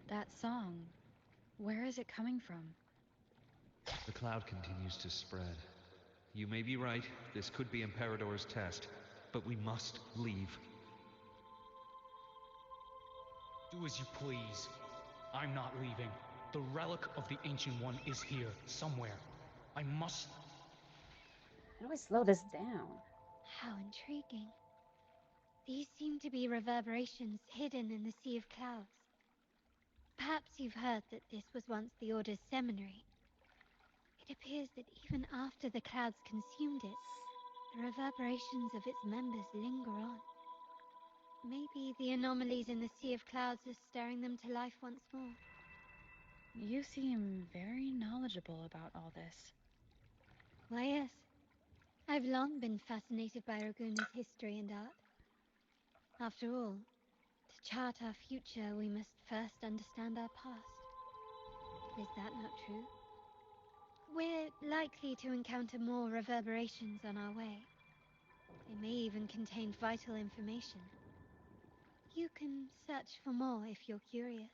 That song, where is it coming from? The cloud continues to spread. You may be right, this could be Imperador's test, but we must leave. Do as you please. I'm not leaving. The relic of the Ancient One is here, somewhere. I must... How do I slow this down? How intriguing. These seem to be reverberations hidden in the sea of clouds. Perhaps you've heard that this was once the Order's seminary. It appears that even after the clouds consumed it, the reverberations of its members linger on. Maybe the anomalies in the sea of clouds are stirring them to life once more. You seem very knowledgeable about all this. Why, yes. I've long been fascinated by Raguna's history and art. After all, to chart our future, we must first understand our past. Is that not true? We're likely to encounter more reverberations on our way. They may even contain vital information. You can search for more if you're curious.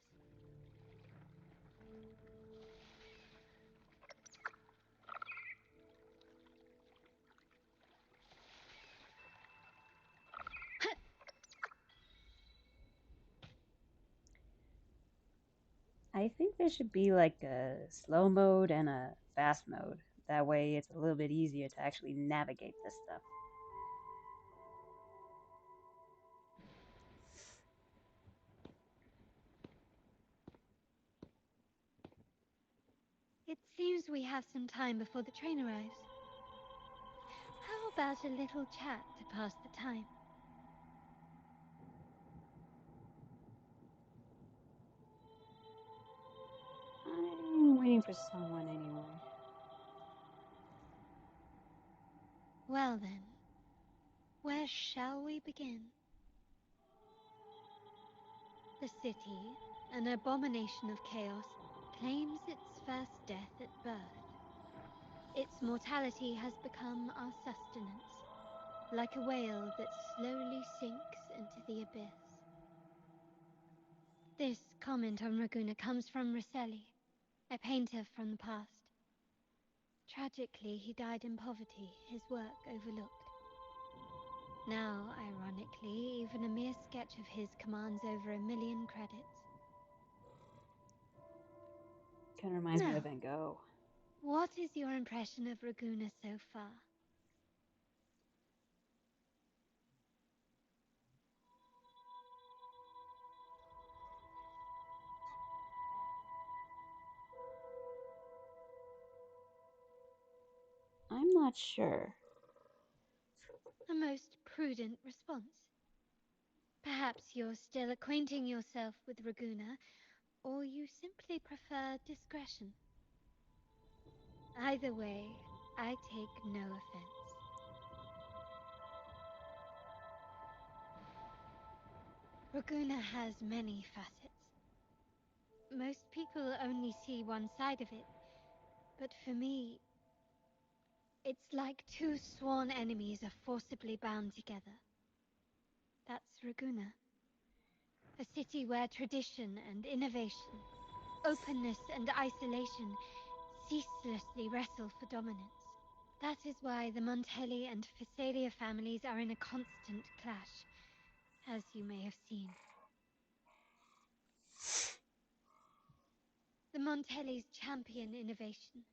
I think there should be like a slow mode and a fast mode. That way it's a little bit easier to actually navigate this stuff. It seems we have some time before the train arrives. How about a little chat to pass the time? I'm waiting for someone anyway. Well then, where shall we begin? The city, an abomination of chaos, claims its first death at birth. Its mortality has become our sustenance, like a whale that slowly sinks into the abyss. This comment on Raguna comes from Rosselli, a painter from the past. Tragically, he died in poverty, his work overlooked. Now, ironically, even a mere sketch of his commands over 1 million credits. Kind of reminds me of Now, Van Gogh. what is your impression of Raguna so far? I'm not sure. A most prudent response. Perhaps you're still acquainting yourself with Raguna, or you simply prefer discretion. Either way, I take no offense. Raguna has many facets. Most people only see one side of it, but for me, it's like two sworn enemies are forcibly bound together. That's Raguna. A city where tradition and innovation, openness and isolation ceaselessly wrestle for dominance. That is why the Montelli and Phasalia families are in a constant clash, as you may have seen. The Montellis champion innovation,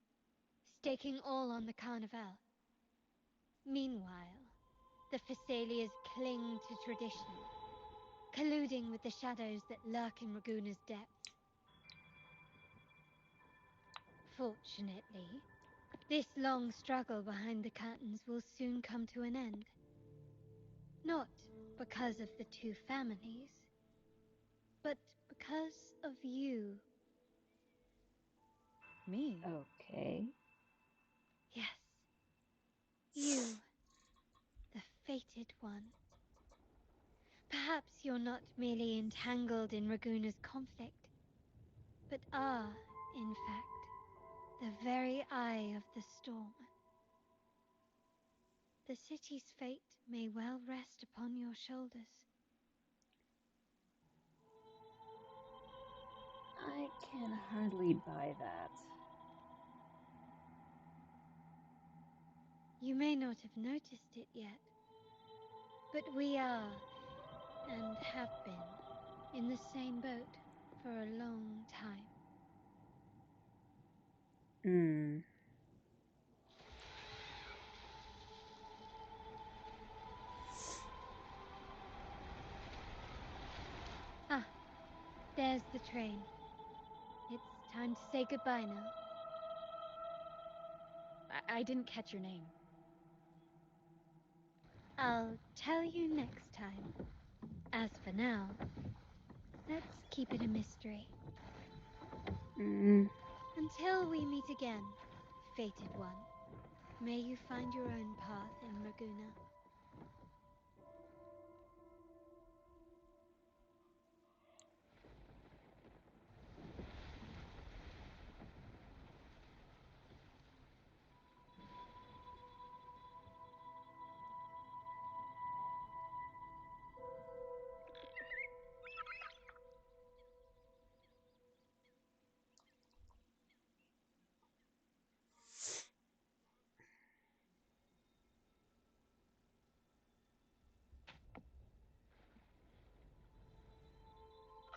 staking all on the Carnival. Meanwhile, the Phasalias cling to tradition, colluding with the shadows that lurk in Raguna's depths. Fortunately, this long struggle behind the curtains will soon come to an end. Not because of the two families, but because of you. Me? Okay. Yes, you, the fated one. Perhaps you're not merely entangled in Raguna's conflict, but are, in fact, the very eye of the storm. The city's fate may well rest upon your shoulders. Can hardly buy that. You may not have noticed it yet, but we are, and have been, in the same boat for a long time. Hmm. Ah, there's the train. It's time to say goodbye now. I didn't catch your name. I'll tell you next time. As for now, let's keep it a mystery. Mm. Until we meet again, fated one, may you find your own path in Raguna.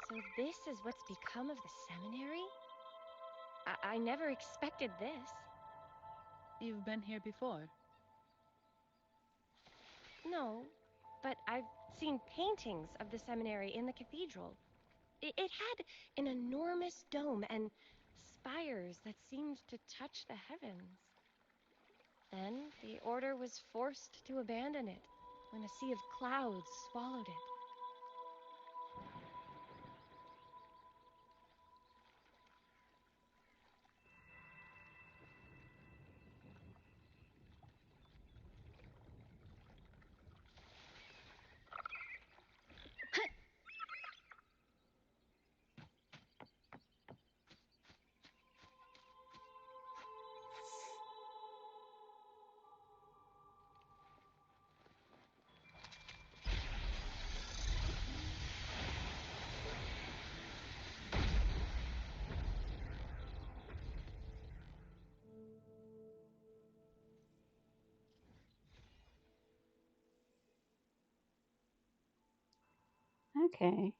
So this is what's become of the seminary? I never expected this. You've been here before. No, but I've seen paintings of the seminary in the cathedral. It had an enormous dome and spires that seemed to touch the heavens. Then the order was forced to abandon it when a sea of clouds swallowed it. Okay.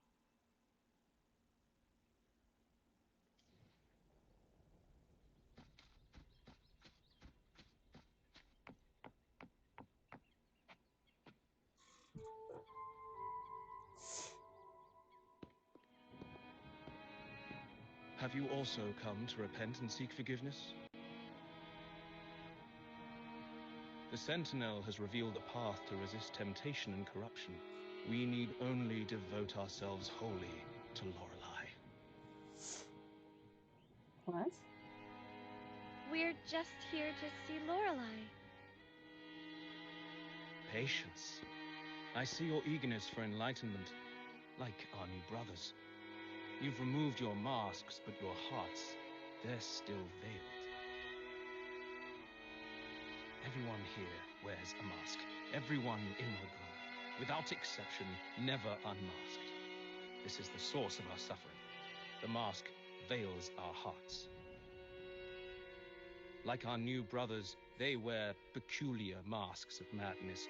Have you also come to repent and seek forgiveness? The Sentinel has revealed a path to resist temptation and corruption. We need only devote ourselves wholly to Lorelei. What? We're just here to see Lorelei. Patience. I see your eagerness for enlightenment, like our new brothers. You've removed your masks, but your hearts, they're still veiled. Everyone here wears a mask. Everyone in Laguna, without exception, never unmasked. This is the source of our suffering. The mask veils our hearts. Like our new brothers, they wear peculiar masks of madness.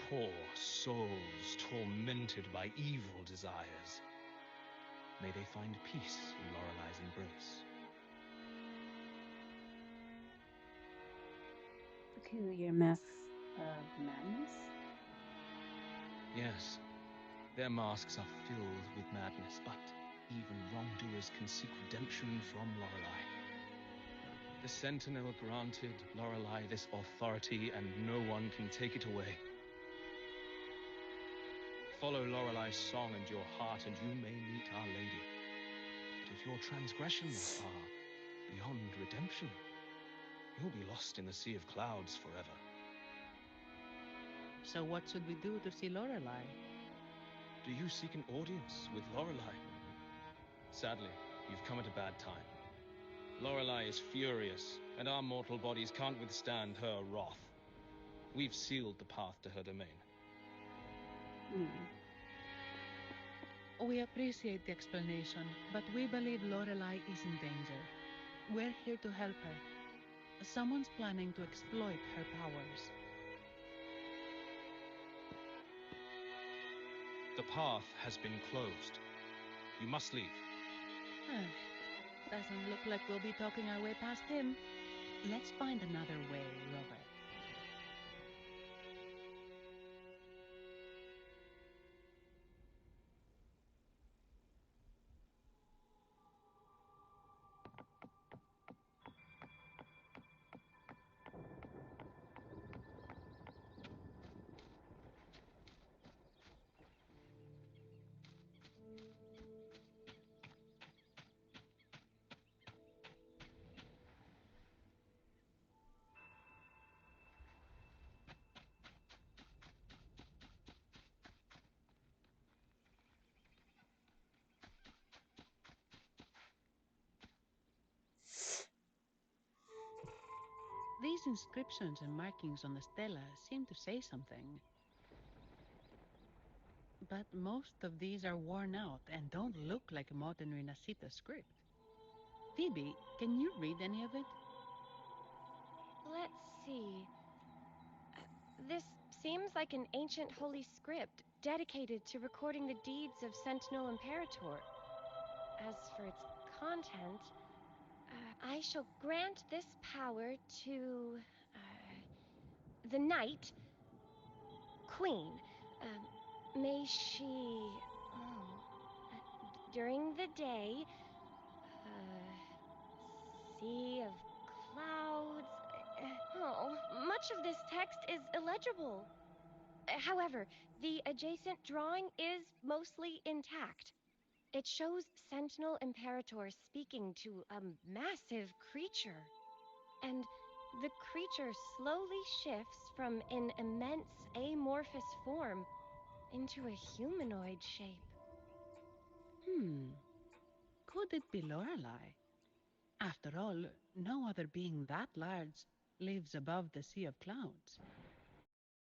Poor souls tormented by evil desires. May they find peace in Lorelei's embrace. Peculiar masks of madness? Yes, their masks are filled with madness, but even wrongdoers can seek redemption from Lorelei. The Sentinel granted Lorelei this authority, and no one can take it away. Follow Lorelei's song and your heart, and you may meet Our Lady. But if your transgressions are beyond redemption, you'll be lost in the sea of clouds forever. So what should we do to see Lorelei? Do you seek an audience with Lorelei? Sadly, you've come at a bad time. Lorelei is furious, and our mortal bodies can't withstand her wrath. We've sealed the path to her domain. Hmm. We appreciate the explanation, but we believe Lorelei is in danger. We're here to help her. Someone's planning to exploit her powers. The path has been closed. You must leave. Doesn't look like we'll be talking our way past him. Let's find another way, Robert. These inscriptions and markings on the stela seem to say something. But most of these are worn out and don't look like a modern Renacita script. Phoebe, can you read any of it? Let's see. This seems like an ancient holy script dedicated to recording the deeds of Sentinel Imperator. As for its content, I shall grant this power to the knight, queen. May she, during the day, sea of clouds. Much of this text is illegible. However, the adjacent drawing is mostly intact. It shows Sentinel Imperator speaking to a massive creature. And the creature slowly shifts from an immense amorphous form into a humanoid shape. Hmm, could it be Lorelei? After all, no other being that large lives above the sea of clouds.